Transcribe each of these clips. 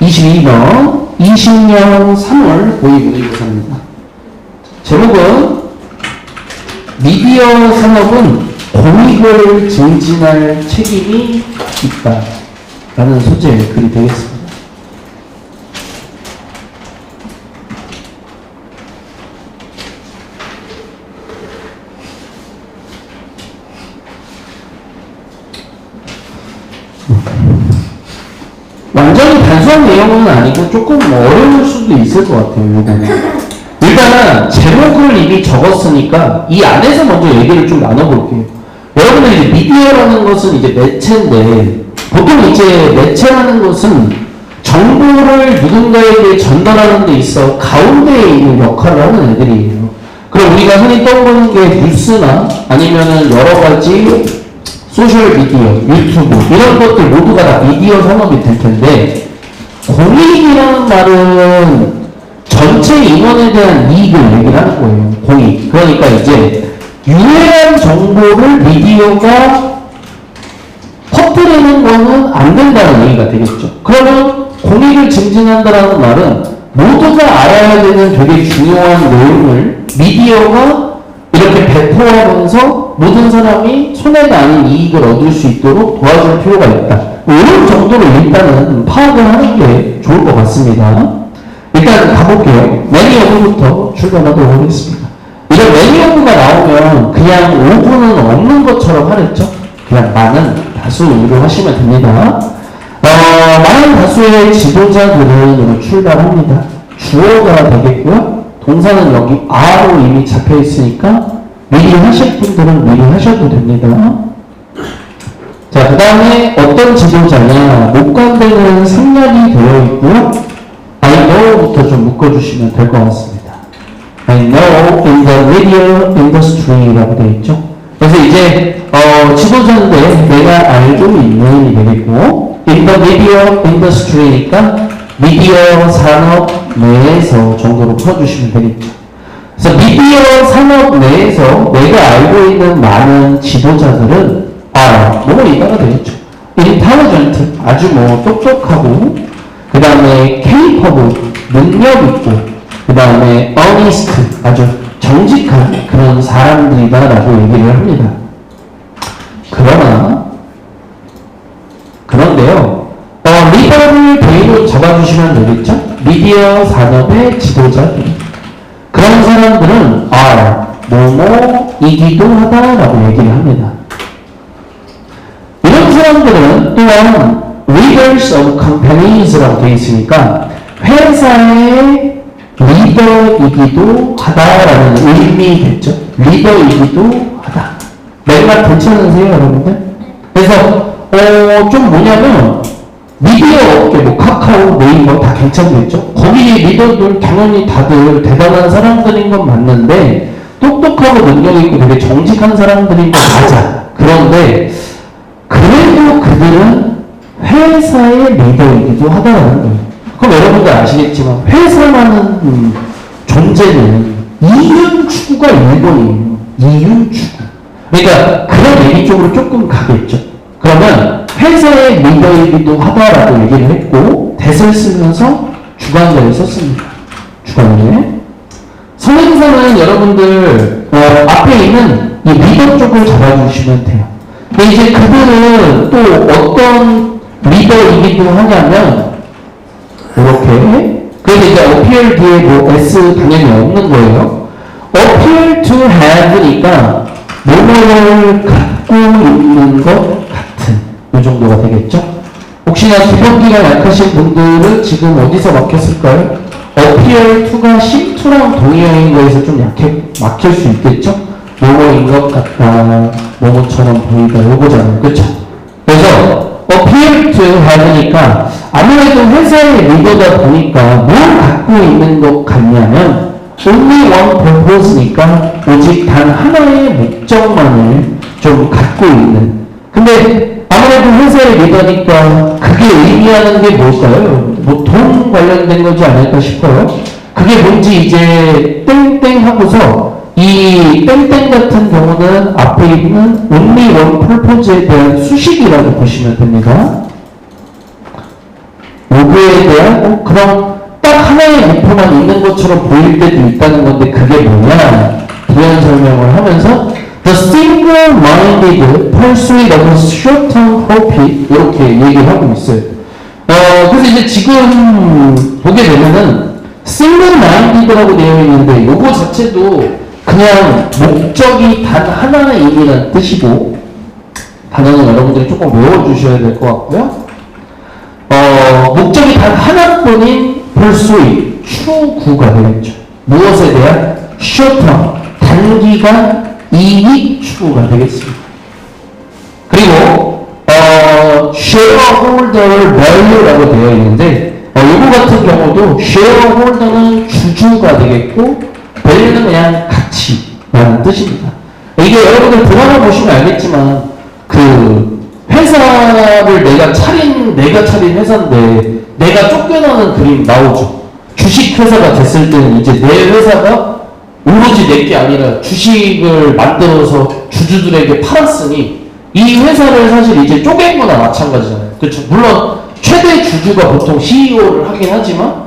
22번 20년 3월 고위모의고사입니다. 제목은 미디어 산업은 공익을 증진할 책임이 있다 라는 소재의 글이 되겠습니다. 완전히 단순한 내용은 아니고 조금 어려울 수도 있을 것 같아요. 일단은 제목을 이미 적었으니까 이 안에서 먼저 얘기를 좀 나눠볼게요. 여러분들 이제 미디어라는 것은 이제 매체인데, 보통 이제 매체라는 것은 정보를 누군가에게 전달하는 데 있어 가운데에 있는 역할을 하는 애들이에요. 그럼 우리가 흔히 떠오르는 게 뉴스나 아니면은 여러 가지 소셜미디어, 유튜브 이런 것들 모두가 다 미디어 산업이 될 텐데, 공익이라는 말은 전체 인원에 대한 이익을 얘기를 하는 거예요. 공익. 그러니까 이제 유해한 정보를 미디어가 퍼뜨리는 거는 안 된다는 얘기가 되겠죠. 그러면 공익을 증진한다는 말은 모두가 알아야 되는 되게 중요한 내용을 미디어가 이렇게 배포하면서 모든 사람이 손에 나는 이익을 얻을 수 있도록 도와줄 필요가 있다. 이런 정도로 일단은 파악을 하는 게 좋을 것 같습니다. 일단 가볼게요. 매니어부터 출발하도록 하겠습니다. 이런 매니어부가 나오면 그냥 오분은 없는 것처럼 하랬죠? 그냥 많은 다수로 하시면 됩니다. 많은 다수의 지도자들은 출발합니다. 주어가 되겠고요. 동사는 여기 R로 이미 잡혀 있으니까 미리 하실 분들은 미리 하셔도 됩니다. 자, 그 다음에 어떤 지도자냐, 목관되는 생략이 되어 있고요. I know부터 좀 묶어주시면 될 것 같습니다. I know in the radio industry라고 되어 있죠. 그래서 이제 지도자인데 내가 알고 있는 이 되겠고, in the radio industry니까 미디어 산업 내에서 정도로 풀어주시면 되겠죠. 그래서 미디어 산업 내에서 내가 알고 있는 많은 지도자들은 이따가 되겠죠. intelligent, 아주 똑똑하고, 그 다음에 capable, 능력 있고, 그 다음에 honest, 아주 정직한 그런 사람들이다라고 얘기를 합니다. 그런데요, 리더를 대의로 잡아주시면 되겠죠? 미디어 산업의 지도자들. 그런 사람들은 뭐뭐이기도 하다라고 얘기를 합니다. 이런 사람들은 또한 leaders of companies라고 되어 있으니까 회사의 리더이기도 하다라는 의미겠죠? 리더이기도 하다. 맥락 괜찮으세요, 여러분들? 그래서 좀 뭐냐면 미디어 업계, 카카오, 네이버 다 괜찮겠죠? 거기 리더들 당연히 다들 대단한 사람들인 건 맞는데 똑똑하고 능력 있고 되게 정직한 사람들인 건 맞아. 그런데 그래도 그들은 회사의 리더이기도 하다라는 거예요. 그럼 여러분들 아시겠지만 회사라는 존재는 이윤 추구가 1번이에요. 이윤 추구. 그러니까 그런 얘기 쪽으로 조금 가겠죠. 그러면 회사의 리더이기도 하다라고 얘기를 했고, 대을 쓰면서 주관자를 썼습니다. 주관자. 선행사는 여러분들 앞에 있는 이 리더 쪽을 잡아주시면 돼요. 근데 이제 그들은 또 어떤 리더이기도 하냐면 이렇게. 그런데 이제 appear 뒤에 S 당연히 없는 거예요. appear to have니까 뭐뭐를 갖고 있는 것 같은 이 정도가 되겠죠? 혹시나 기본기가 약하신 분들은 지금 어디서 막혔을까요? appear to가 심투랑 동의어인 거에서 좀 막힐 수 있겠죠? 뭐뭐인 것 같다, 뭐뭐처럼 보이다, 요거잖아요. 그쵸? 그래서 appear to have니까 아무래도 회사의 리더다 보니까 뭘 갖고 있는 것 같냐면 only one purpose니까 오직 단 하나의 목적만을 좀 갖고 있는. 근데 아무래도 회사의 리더니까 그게 의미하는 게 뭘까요? 뭐 돈 관련된 거지 않을까 싶어요. 그게 뭔지 이제 땡땡 하고서 이 땡땡 같은 경우는 앞에 있는 only one purpose에 대한 수식이라고 보시면 됩니다. 로그에 대한 그런 딱 하나의 목표만 있는 것처럼 보일 때도 있다는 건데 그게 뭐냐? 부연 설명을 하면서 The single-minded pursuit of short-term profit 이렇게 얘기를 하고 있어요. 그래서 이제 지금 보게 되면은 single-minded라고 되어 있는데 요거 자체도 그냥 목적이 단 하나이라는 뜻이고 단어는 여러분들이 조금 외워주셔야 될 것 같고요. 목적이 단 하나뿐인 pursuit, 추구가 되겠죠. 무엇에 대한? short-term, 단기간 이익 추구가 되겠습니다. 그리고 shareholder value라고 되어 있는데 이거 같은 경우도 shareholder는 주주가 되겠고 value는 그냥 가치라는 뜻입니다. 이게 여러분들 드라마 보시면 알겠지만 그 회사를 내가 차린 회사인데 내가 쫓겨나는 그림 나오죠. 주식 회사가 됐을 때는 이제 내 회사가 오로지 내게 아니라 주식을 만들어서 주주들에게 팔았으니 이 회사를 사실 이제 쪼갠 거나 마찬가지잖아요. 그렇죠. 물론 최대 주주가 보통 CEO를 하긴 하지만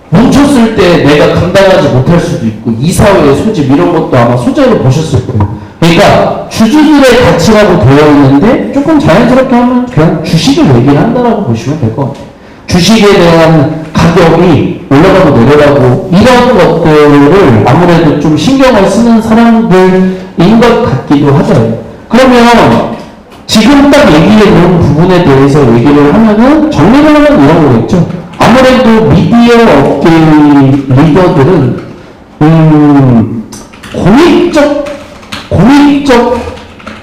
뭉쳤을 때 내가 감당하지 못할 수도 있고 이사회의 소집 이런 것도 아마 소재로 보셨을 거예요. 그러니까 주주들의 가치라고 되어 있는데 조금 자연스럽게 하면 그냥 주식을 얘기를 한다라고 보시면 될 것 같아요. 주식에 대한 가격이 올라가고 내려가고 이런 것들을 아무래도 좀 신경을 쓰는 사람들인 것 같기도 하죠. 그러면 지금 딱 얘기해 놓은 부분에 대해서 얘기를 하면은 정리를 하면 이런 거겠죠. 아무래도 미디어 업계 리더들은 공익적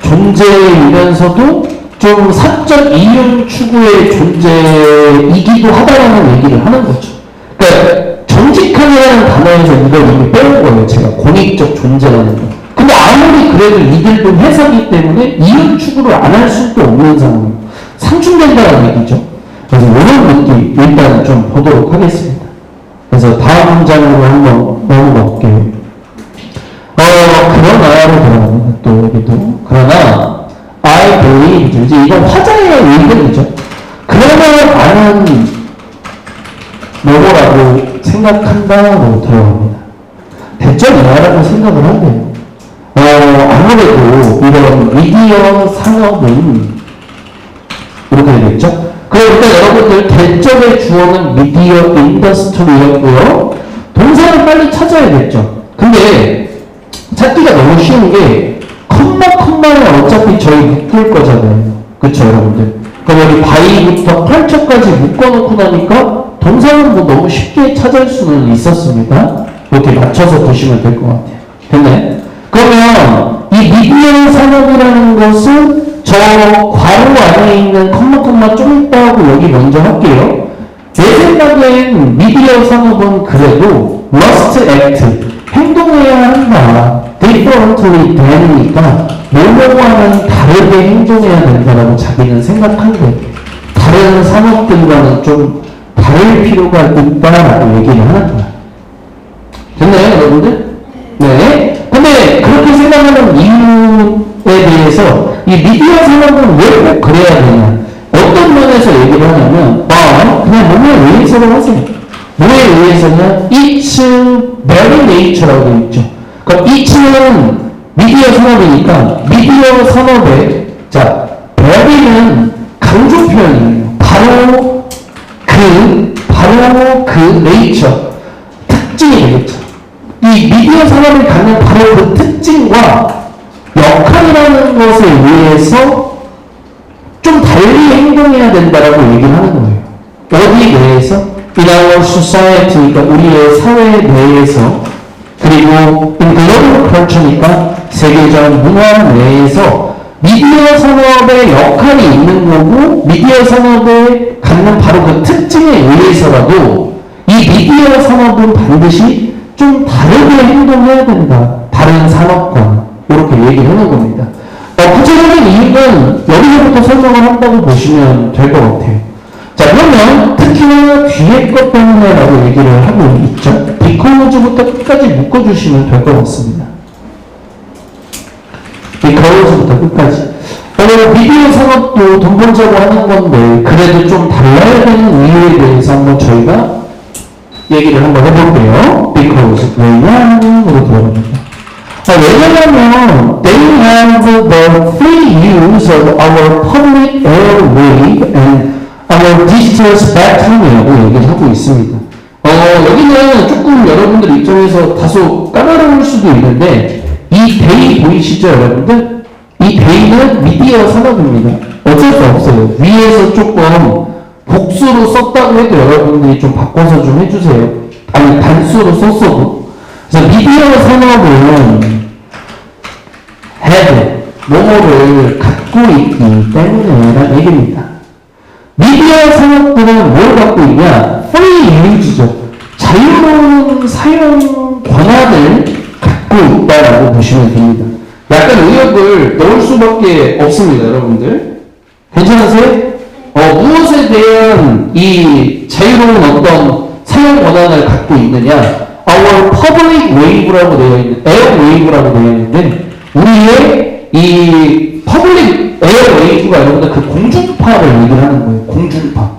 존재이면서도 좀 사적 이윤 추구의 존재이기도 하다라는 얘기를 하는 거죠. 그러니까 정직함이라는 단어에서 이걸 이미 빼온 거예요. 제가 공익적 존재라는 거. 근데 아무리 그래도 이들도 회사기 때문에 이윤 추구를 안 할 수도 없는 상황이에요. 상충된다는 얘기죠. 그래서 이런 느낌 일단 좀 보도록 하겠습니다. 그래서 다음 문장으로 한번 넘어가 볼게요. 그러나로 들어가면 또 여기도 그러나 I believe 이제 이건 화자의 의견이죠. 그러나 나는 뭐라고 생각한다로 들어갑니다. 대점이야라고 생각을 하고요. 아무래도 이런 미디어 산업은 이렇게 되겠죠. 그럼 일단 여러분들 대점의 주어는 미디어 인더스트리였고요. 동사를 빨리 찾아야겠죠. 근데 찾기가 너무 쉬운 게 컴마는 어차피 저희 묶을 거잖아요. 그쵸 여러분들? 그럼 여기 바이부터 8초까지 묶어놓고 나니까 동사는 뭐 너무 쉽게 찾을 수는 있었습니다. 이렇게 맞춰서 보시면 될 것 같아요. 됐네? 그러면 이 미디어 산업이라는 것은 저 괄호 안에 있는 컴마 좀 있다 하고 여기 먼저 할게요. 제 생각엔 미디어 산업은 그래도 must act, 행동해야 한다. differently 되니까 뭐뭐와는 다르게 행동해야 된다라고 자기는 생각한대. 다른 산업들과는 좀 다를 필요가 있다라고 얘기를 하는 거야. 됐나요, 여러분들? 네. 근데 그렇게 생각하는 이유에 대해서 이 미디어 산업은 왜 꼭 그래야 되냐? 어떤 면에서 얘기를 하냐면, 그냥 뭐에 의해서로 하세요. 뭐에 의해서냐? It's very nature라고 되어 있죠. 그럼 it는 미디어 산업이니까 미디어 산업의 very는 강조 표현이에요. 바로 그 nature 특징이 되겠죠. 이 미디어 산업이 갖는 바로 그 특징과 역할이라는 것에 의해서 좀 달리 행동해야 된다라고 얘기를 하는 거예요. 어디 내에서? In our society, 그러니까 우리의 사회 내에서, 그리고 in global culture니까 세계적 문화 내에서 미디어 산업의 역할이 있는 거고, 미디어 산업에 갖는 바로 그 특징에 의해서라도 이 미디어 산업은 반드시 좀 다르게 행동해야 된다. 다른 산업과 이렇게 얘기를 하는 겁니다. 구체적인 이유는 여기서부터 설명을 한다고 보시면 될 것 같아요. 자, 그러면 특히나 뒤에 것 때문에라고 얘기를 하고 있죠. because부터 끝까지 묶어주시면 될 것 같습니다. because부터 끝까지. 미디어 산업도 돈 벌자고 하는 건데 그래도 좀 달라야 되는 이유 이유에 대해서 한번 저희가 얘기를 한번 해볼게요. Because 왜냐으로 들어갑니다. 왜냐하면 they have the free use of our public airwave and our digital spectrum이라고 얘기를 하고 있습니다. 여기는 조금 여러분들 입장에서 다소 까다로울 수도 있는데 이 데이 보이시죠 여러분들? 이 데이는 미디어 산업입니다. 어쩔 수 없어요. 위에서 조금 복수로 썼다고 해도 여러분들이 좀 바꿔서 좀 해주세요. 아니 단수로 썼어도. 그래서 미디어 산업은 have 뭐뭐를 갖고 있기 때문에라는 얘기입니다. 미디어 산업들은 뭘 갖고 있냐? free use죠. 자유로운 사용 권한을 갖고 있다라고 보시면 됩니다. 약간 의역을 넣을 수밖에 없습니다, 여러분들. 괜찮으세요? 무엇에 대한 이 자유로운 어떤 사용 권한을 갖고 있느냐? Our public wave라고 되어 있는, air wave라고 되어 있는데, 우리의 이 public air wave가 여러분들 그 공중파를 얘기를 하는 거예요. 공중파.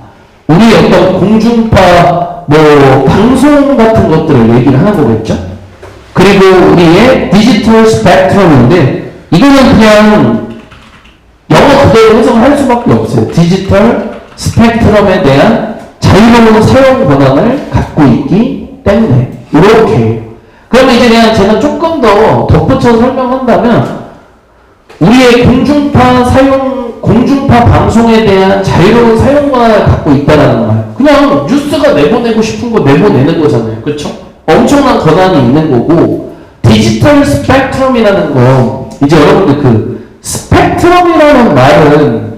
우리의 어떤 공중파, 방송 같은 것들을 얘기를 하는 거겠죠? 그리고 우리의 디지털 스펙트럼인데, 이거는 그냥 영어 그대로 해석을 할 수밖에 없어요. 디지털 스펙트럼에 대한 자유로운 사용 권한을 갖고 있기 때문에. 이렇게. 그러면 이제 그냥 제가 조금 더 덧붙여 설명한다면, 우리의 공중파 방송에 대한 자유로운 사용 권한을 갖고 있다는 말. 그냥 뉴스가 내보내고 싶은 거 내보내는 거잖아요. 그렇죠? 엄청난 권한이 있는 거고, 디지털 스펙트럼이라는 거, 이제 여러분들 그 스펙트럼이라는 말은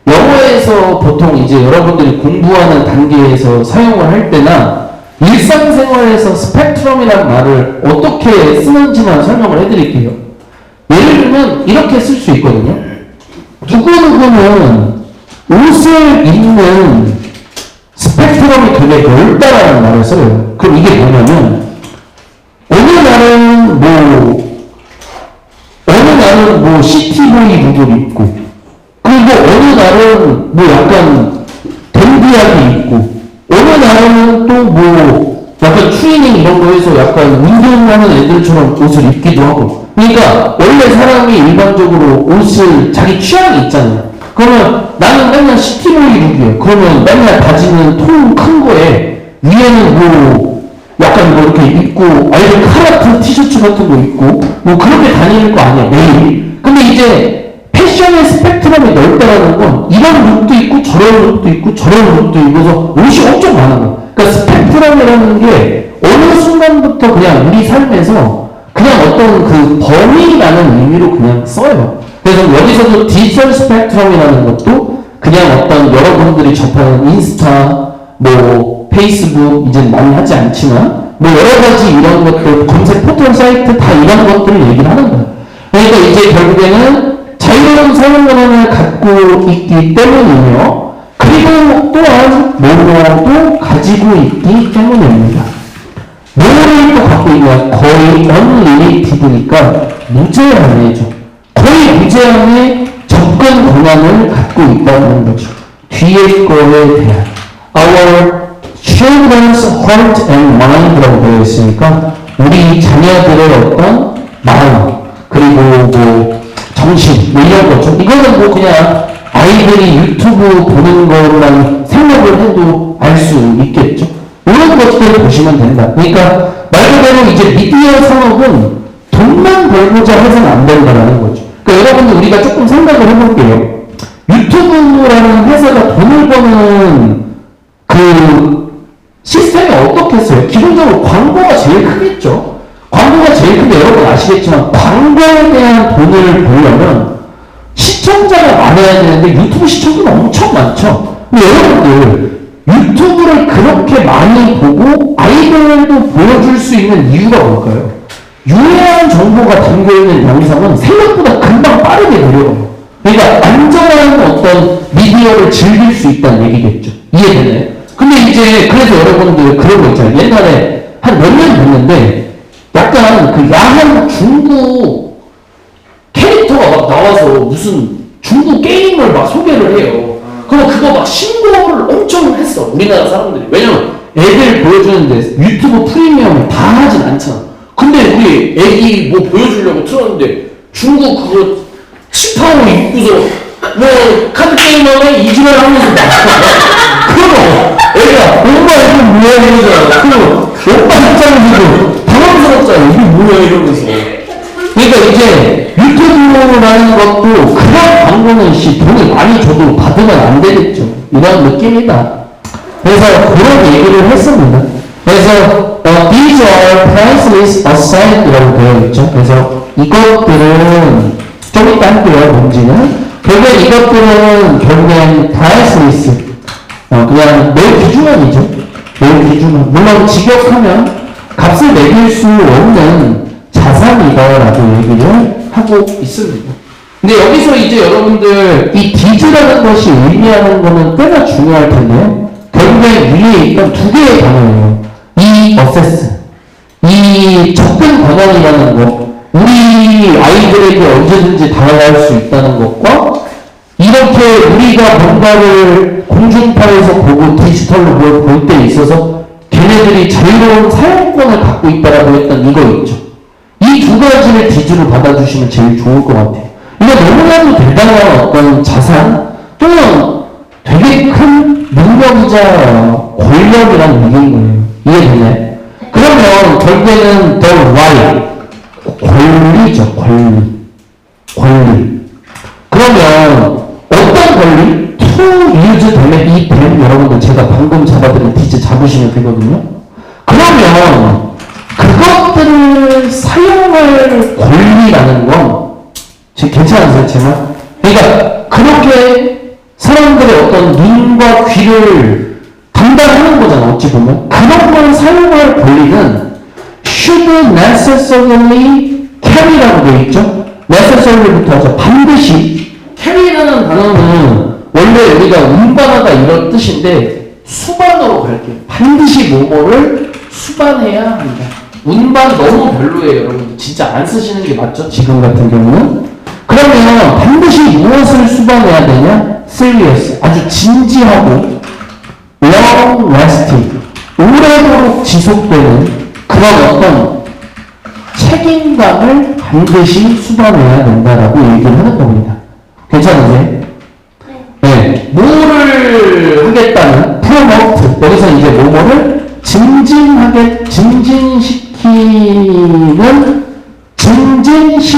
영어에서 보통 이제 여러분들이 공부하는 단계에서 사용을 할 때나 일상생활에서 스펙트럼이라는 말을 어떻게 쓰는지만 설명을 해드릴게요. 예를 들면 이렇게 쓸 수 있거든요. 누구누구는 옷을 입는 스펙트럼이 되게 넓다라는 말을 써요. 그럼 이게 뭐냐면 어느 날은 시티보이 룩을 입고, 그리고 어느 날은 약간 댄디하게 입고, 어느 날은 또 약간 트레이닝 이런 거 해서 약간 운동하는 애들처럼 옷을 입기도 하고. 그러니까 원래 사람이 일반적으로 옷을 자기 취향이 있잖아요. 그러면 나는 맨날 시티보이 룩이에요. 그러면 맨날 바지는 통 큰 거에 위에는 약간 이렇게 입고 아이들 카라트 티셔츠 같은 거 입고 그렇게 다니는 거 아니야 매일. 근데 이제 패션의 스펙트럼이 넓다라는 건 이런 룩도 있고 저런 룩도 있고 저런 룩도 입어서 옷이 엄청 많은 거야. 그러니까 스펙트럼이라는 게 어느 순간부터 그냥 우리 삶에서 그냥 어떤 그 범위라는 의미로 그냥 써요. 그래서 여기서도 디지털 스펙트럼이라는 것도 그냥 어떤 여러분들이 접하는 인스타, 페이스북, 이제 많이 하지 않지만, 여러 가지 이런 것들, 검색 포털 사이트 다 이런 것들을 얘기를 하는 거예요. 그러니까 이제 결국에는 자유로운 사용 권한을 갖고 있기 때문이며, 그리고 또한 뭐뭐도 가지고 있기 때문입니다. 뭐를 또 갖고 있냐? 거의 unlimited니까 무제한이죠. 거의 무제한의 접근 권한을 갖고 있다는 거죠. 뒤에 거에 대한. Our children's heart and mind라고 되어 있으니까 우리 자녀들의 어떤 마음, 그리고 정신, 이런 거죠. 이거는 그냥 아이들이 유튜브 보는 것만 생각을 해도 알 수 있겠죠. 이런 것들을 보시면 된다. 그러니까 말 그대로 이제 미디어 산업은 돈만 벌고자 해서는 안 된다는 거죠. 그러니까 여러분들 우리가 조금 생각을 해볼게요. 유튜브라는 회사가 돈을 버는 그 시스템이 어떻겠어요? 기본적으로 광고가 제일 크겠죠. 광고가 제일 큰데 여러분 아시겠지만 광고에 대한 돈을 벌려면 시청자가 많아야 되는데 유튜브 시청자가 엄청 많죠. 근데 여러분들 유튜브를 그렇게 많이 보고 아이들도 보여줄 수 있는 이유가 뭘까요? 유해한 정보가 담겨있는 영상은 생각보다 금방 빠르게 내려가요. 그러니까 안전한 어떤 미디어를 즐길 수 있다는 얘기겠죠. 이해되나요? 근데 이제 그래서 여러분들 그런 거 있잖아요. 옛날에 한 몇 년 됐는데 약간 그 야한 중국 캐릭터가 막 나와서 무슨 중국 게임을 막 소개를 해요. 그럼 그거 막 신고를 엄청 했어. 우리나라 사람들이. 왜냐면 애들 보여주는데 유튜브 프리미엄을 다 하진 않잖아. 근데 우리 애기 뭐 보여주려고 틀었는데 중국 그거 치파오 입고서 뭐 카드게임하면 이지랄 하면서 막 그거 애가 엄마 이거 뭐야 이러잖아. 그리고 오빠 입장에서도 당황스럽잖아. 이게 뭐야 이러면서. 그러니까 이제 유튜브라는 것도 그런 광고는 돈을 많이 줘도 받으면 안 되겠죠. 이런 느낌이다. 그래서 그런 얘기를 했습니다. 그래서 these are priceless assigned라고 되어 있죠. 그래서 이것들은 좀 이따 할게요. 뭔지는 결국엔 이것들은 결국엔 priceless 그냥 매우 귀중한이죠. 매우 귀중한. 물론 직역하면 값을 매길 수 없는 자산이다라고 얘기를 하고 있습니다. 근데 여기서 이제 여러분들 이 디즈라는 것이 의미하는 거는 꽤나 중요할 텐데요. 결국엔 위에 있던 두 개의 단어예요. 이 어세스, 이 접근 권한이라는 것, 우리 아이들에게 언제든지 다가갈 수 있다는 것과 이렇게 우리가 뭔가를 공중파에서 보고 디지털로 뭘 볼 때 있어서 걔네들이 자유로운 사용권을 갖고 있다라고 했던 이거 있죠. 이 두 가지를 디즈로 받아주시면 제일 좋을 것 같아요. 이거 너무나도 대단한 어떤 자산 또는 되게 큰 능력이자 권력이라는 얘기인 거예요. 이해되나요? 그러면 결국에는 the right, 권리죠. 권리. 그러면 어떤 권리? to use 되면 이 뱀 여러분들 제가 방금 잡아드린 디즈 잡으시면 되거든요. 그러면 그것들을 사용할 권리라는 건 괜찮으세요, 제가? 그러니까 그렇게 사람들의 어떤 눈과 귀를 담당하는 거잖아, 어찌 보면. 그런 걸 사용할 권리는 should necessarily carry라고 되어 있죠? necessarly부터 하죠. 반드시. carry라는 단어는 원래 우리가 운반하다 이런 뜻인데 수반으로 갈게요. 반드시 뭐뭐를 수반해야 합니다. 운반 너무 별로예요, 여러분. 진짜 안 쓰시는 게 맞죠? 지금 같은 경우는. 그러면 반드시 무엇을 수반해야 되냐? serious. 아주 진지하고 long lasting. 오래도록 지속되는 그런 어떤 책임감을 반드시 수반해야 된다라고 얘기를 하는 겁니다. 괜찮으세요? 네. 뭐를 하겠다는 promote. 여기서 이제 뭐뭐를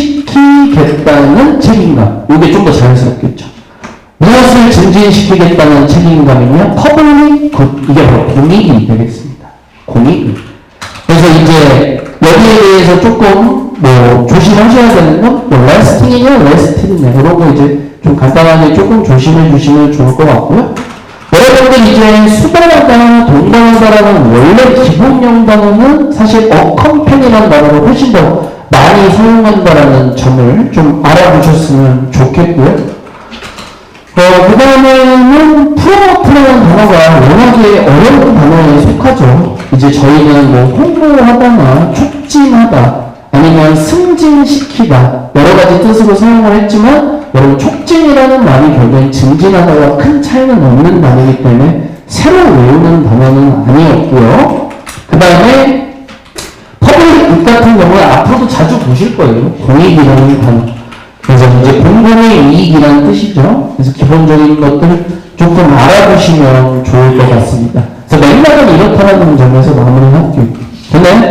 증진시키겠다는 책임감. 이게 좀 더 자연스럽겠죠. 무엇을 증진시키겠다는 책임감이냐? public good. 이게 바로 공익이 되겠습니다. 공익. 그래서 이제 여기에 대해서 조금 뭐 조심하셔야 되는 건 뭐 lasting이냐, lasting이냐 이런 거 이제 좀 간단하게 조금 조심해 주시면 좋을 것 같고요. 여러분들 이제 수반하다, 동반하다라는 원래 기본형 단어는 사실 accompany라는 단어를 훨씬 더 많이 사용한다라는 점을 좀 알아보셨으면 좋겠고요. 그 다음에는 promote라는 단어가 워낙에 어려운 단어에 속하죠. 이제 저희는 뭐 홍보하다나 촉진하다 아니면 승진시키다 여러 가지 뜻으로 사용을 했지만 여러분 촉진이라는 말이 결국엔 증진하다와 큰 차이는 없는 단어이기 때문에 새로 외우는 단어는 아니었고요. 그 다음에 퍼블릭 같은 경우에 앞으로도 자주 보실 거예요. 공익이라는 단어. 그래서 이제 공공의 이익이라는 뜻이죠. 그래서 기본적인 것들 조금 알아보시면 좋을 것 같습니다. 그래서 맥락은 이렇다는 점에서 마무리할게요. 근데